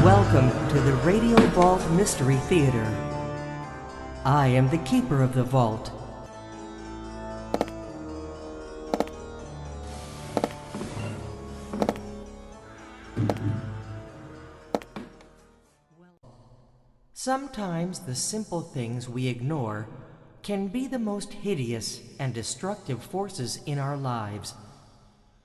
Welcome to the Radio Vault Mystery Theater. I am the keeper of the vault. Sometimes the simple things we ignore can be the most hideous and destructive forces in our lives.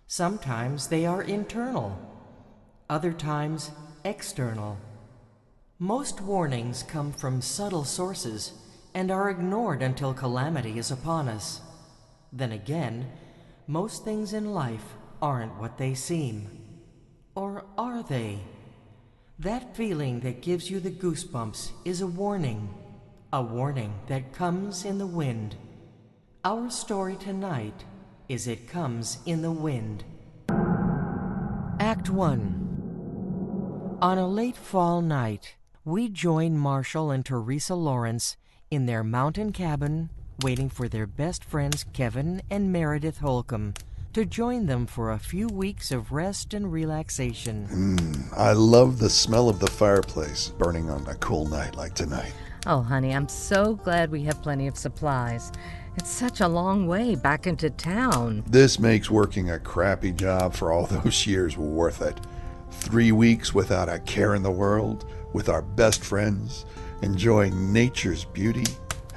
Sometimes they are internal, other times external. Most warnings come from subtle sources and are ignored until calamity is upon us. Then again, most things in life aren't what they seem. Or are they? That feeling that gives you the goosebumps is a warning that comes in the wind. Our story tonight is It Comes in the Wind. Act 1. On a late fall night, we join Marshall and Teresa Lawrence in their mountain cabin, waiting for their best friends Kevin and Meredith Holcomb to join them for a few weeks of rest and relaxation. I love the smell of the fireplace burning on a cool night like tonight. Oh, honey, I'm so glad we have plenty of supplies. It's such a long way back into town. This makes working a crappy job for all those years worth it. 3 weeks without a care in the world, with our best friends, enjoying nature's beauty,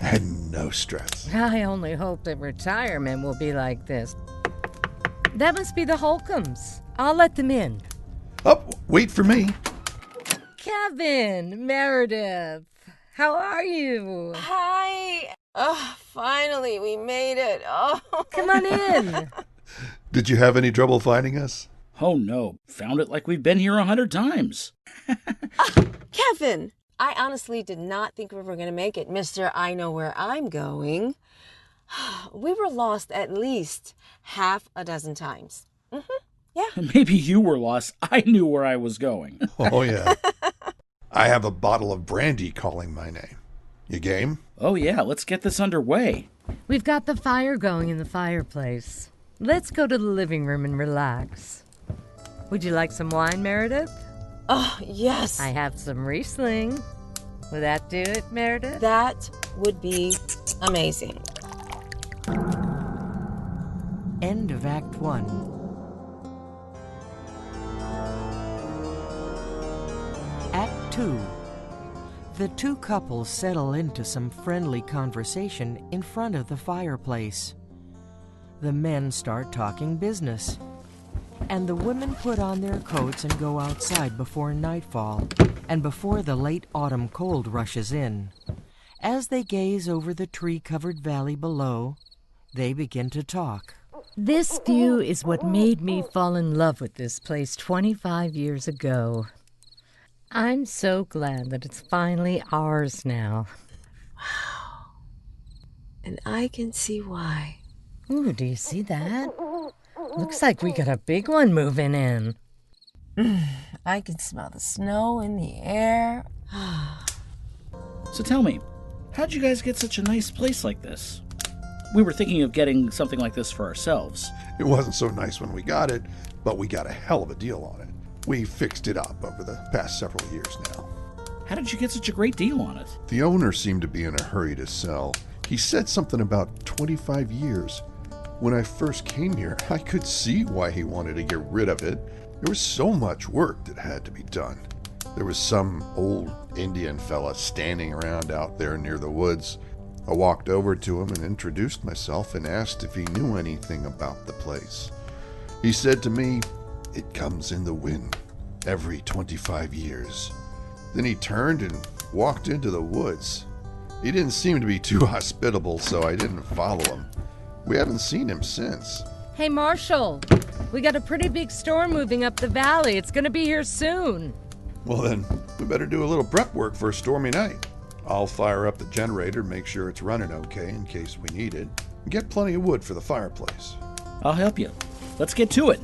and no stress. I only hope that retirement will be like this. That must be the Holcombs. I'll let them in. Oh, wait for me. Kevin, Meredith, how are you? Hi. Oh, finally, we made it. Oh. Come on in. Did you have any trouble finding us? Oh no, found it like we've been here 100 times. Kevin, I honestly did not think we were going to make it, Mr. I Know Where I'm Going. We were lost at least half a dozen times. Yeah. Maybe you were lost. I knew where I was going. Oh, yeah. I have a bottle of brandy calling my name. You game? Oh yeah, let's get this underway. We've got the fire going in the fireplace. Let's go to the living room and relax. Would you like some wine, Meredith? Oh, yes. I have some Riesling. Would that do it, Meredith? That would be amazing. End of Act 1. Act 2. The two couples settle into some friendly conversation in front of the fireplace. The men start talking business, and the women put on their coats and go outside before nightfall and before the late autumn cold rushes in. As they gaze over the tree-covered valley below, they begin to talk. This view is what made me fall in love with this place 25 years ago. I'm so glad that it's finally ours now. Wow. And I can see why. Ooh, do you see that? Looks like we got a big one moving in. I can smell the snow in the air. So tell me, how'd you guys get such a nice place like this? We were thinking of getting something like this for ourselves. It wasn't so nice when we got it, but we got a hell of a deal on it. We fixed it up over the past several years now. How did you get such a great deal on it? The owner seemed to be in a hurry to sell. He said something about 25 years. When I first came here, I could see why he wanted to get rid of it. There was so much work that had to be done. There was some old Indian fella standing around out there near the woods. I walked over to him and introduced myself and asked if he knew anything about the place. He said to me, "It comes in the wind every 25 years." Then he turned and walked into the woods. He didn't seem to be too hospitable, so I didn't follow him. We haven't seen him since. Hey, Marshall, we got a pretty big storm moving up the valley. It's gonna be here soon. Well then, we better do a little prep work for a stormy night. I'll fire up the generator, make sure it's running okay in case we need it, and get plenty of wood for the fireplace. I'll help you. Let's get to it.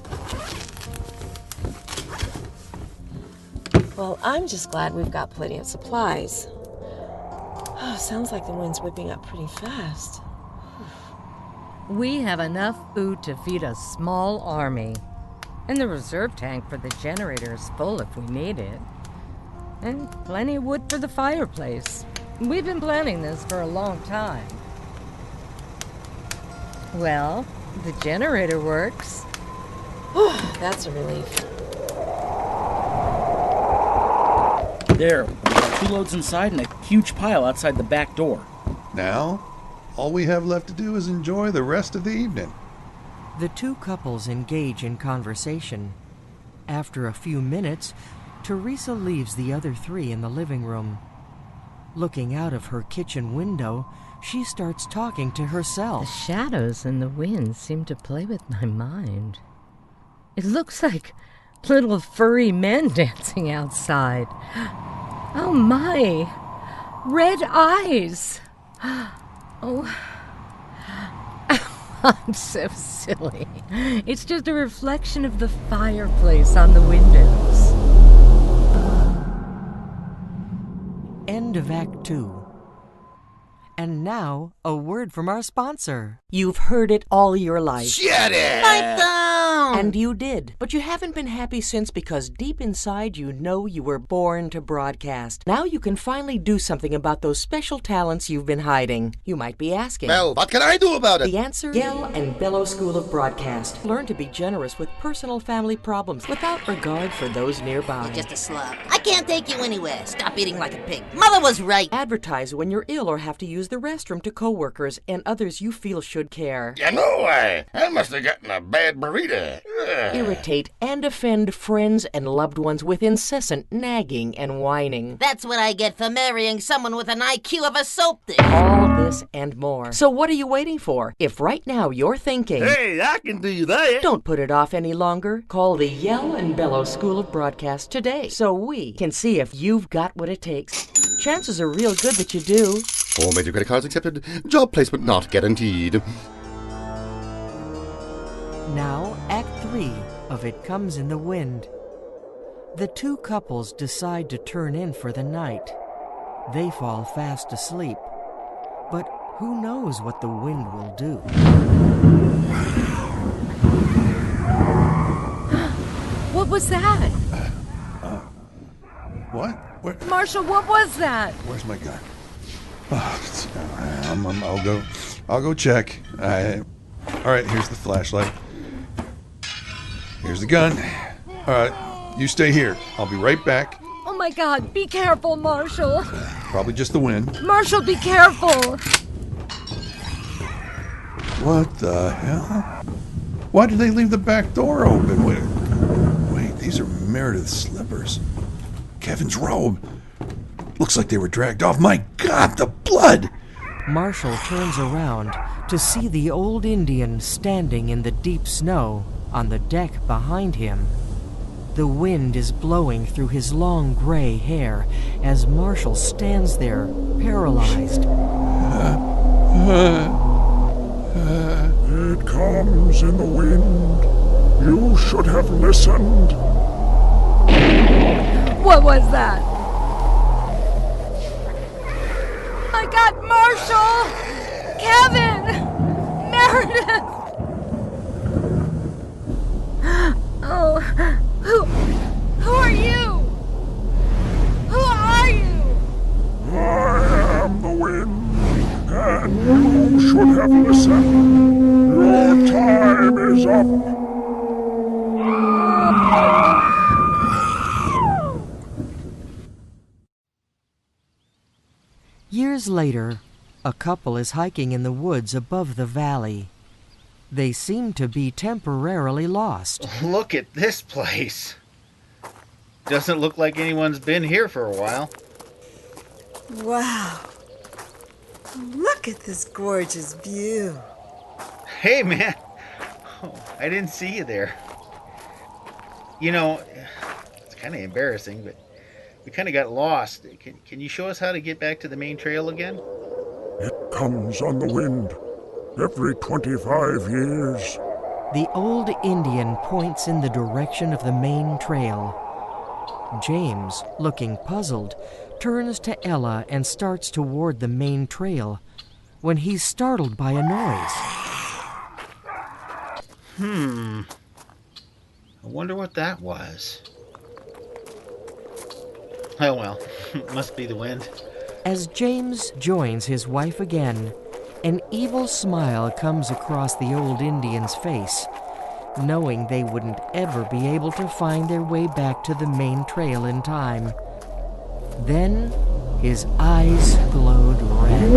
Well, I'm just glad we've got plenty of supplies. Oh, sounds like the wind's whipping up pretty fast. We have enough food to feed a small army. And the reserve tank for the generator is full if we need it. And plenty of wood for the fireplace. We've been planning this for a long time. Well, the generator works. That's a relief. There, we got 2 loads inside and a huge pile outside the back door. Now, all we have left to do is enjoy the rest of the evening. The two couples engage in conversation. After a few minutes, Teresa leaves the other 3 in the living room. Looking out of her kitchen window, she starts talking to The herself. shadows and the wind seem to play with my mind. It looks like little furry men dancing outside. Oh my! Red eyes! Oh, I'm so silly. It's just a reflection of the fireplace on the windows. End of Act 2. And now, a word from our sponsor. You've heard it all your life. Shut it! And you did. But you haven't been happy since because deep inside you know you were born to broadcast. Now you can finally do something about those special talents you've been hiding. You might be asking. Well, what can I do about it? The answer? Yell and Bellow School of Broadcast. Learn to be generous with personal family problems without regard for those nearby. You're just a slug. I can't take you anywhere. Stop eating like a pig. Mother was right. Advertise when you're ill or have to use the restroom to coworkers and others you feel should care. You know, I must have gotten a bad burrito. Ugh. Irritate and offend friends and loved ones with incessant nagging and whining. That's what I get for marrying someone with an IQ of a soap dish. All this and more. So what are you waiting for? If right now you're thinking, Hey, I can do that. don't put it off any longer, call the Yell and Bellow School of Broadcast today so we can see if you've got what it takes. Chances are real good that you do. All major credit cards accepted. Job placement not guaranteed. Now, Act 3 of It Comes in the Wind. The two couples decide to turn in for the night. They fall fast asleep. But who knows what the wind will do? What was that? What? Marshall, what was that? Where's my gun? I'll go check. All right, here's the flashlight. Here's the gun. All right, you stay here. I'll be right back. Oh my God, be careful, Marshall. Probably just the wind. Marshall, be careful. What the hell? Why did they leave the back door open? Wait, these are Meredith's slippers. Kevin's robe. Looks like they were dragged off. My God, the blood! Marshall turns around to see the old Indian standing in the deep snow on the deck behind him. The wind is blowing through his long gray hair as Marshall stands there, paralyzed. It comes in the wind. You should have listened. What was that? My God, Marshall! Kevin! Meredith! Oh, who are you? Who are you? I am the wind, and you should have listened. Your time is up. Years later, a couple is hiking in the woods above the valley. They seem to be temporarily lost. Look at this place. Doesn't look like anyone's been here for a while. Wow. Look at this gorgeous view. Hey, man. Oh, I didn't see you there. You know, it's kind of embarrassing, but we kind of got lost. Can you show us how to get back to the main trail again? It comes on the wind every 25 years. The old Indian points in the direction of the main trail. James, looking puzzled, turns to Ella and starts toward the main trail when he's startled by a noise. I wonder what that was. Oh well, must be the wind. As James joins his wife again, an evil smile comes across the old Indian's face, knowing they wouldn't ever be able to find their way back to the main trail in time. Then his eyes glowed red.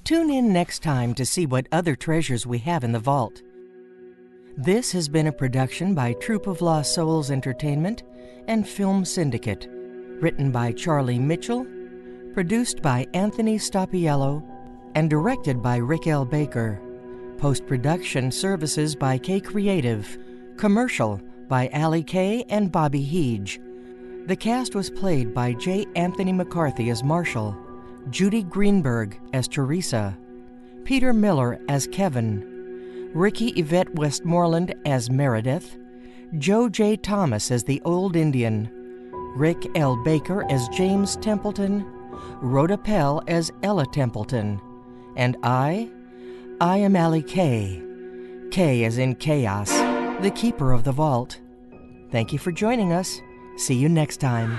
Tune in next time to see what other treasures we have in the vault. This has been a production by Troop of Lost Souls Entertainment and Film Syndicate, written by Charlie Mitchell, produced by Anthony Stoppiello, and directed by Rick L. Baker. Post-production services by K Creative. Commercial by Allie Kay and Bobby Heege. The cast was played by J. Anthony McCarthy as Marshall, Judy Greenberg as Teresa, Peter Miller as Kevin, Ricky Yvette Westmoreland as Meredith, Joe J. Thomas as the Old Indian, Rick L. Baker as James Templeton, Rhoda Pell as Ella Templeton, and I am Allie Kay. K as in chaos, the keeper of the vault. Thank you for joining us. See you next time.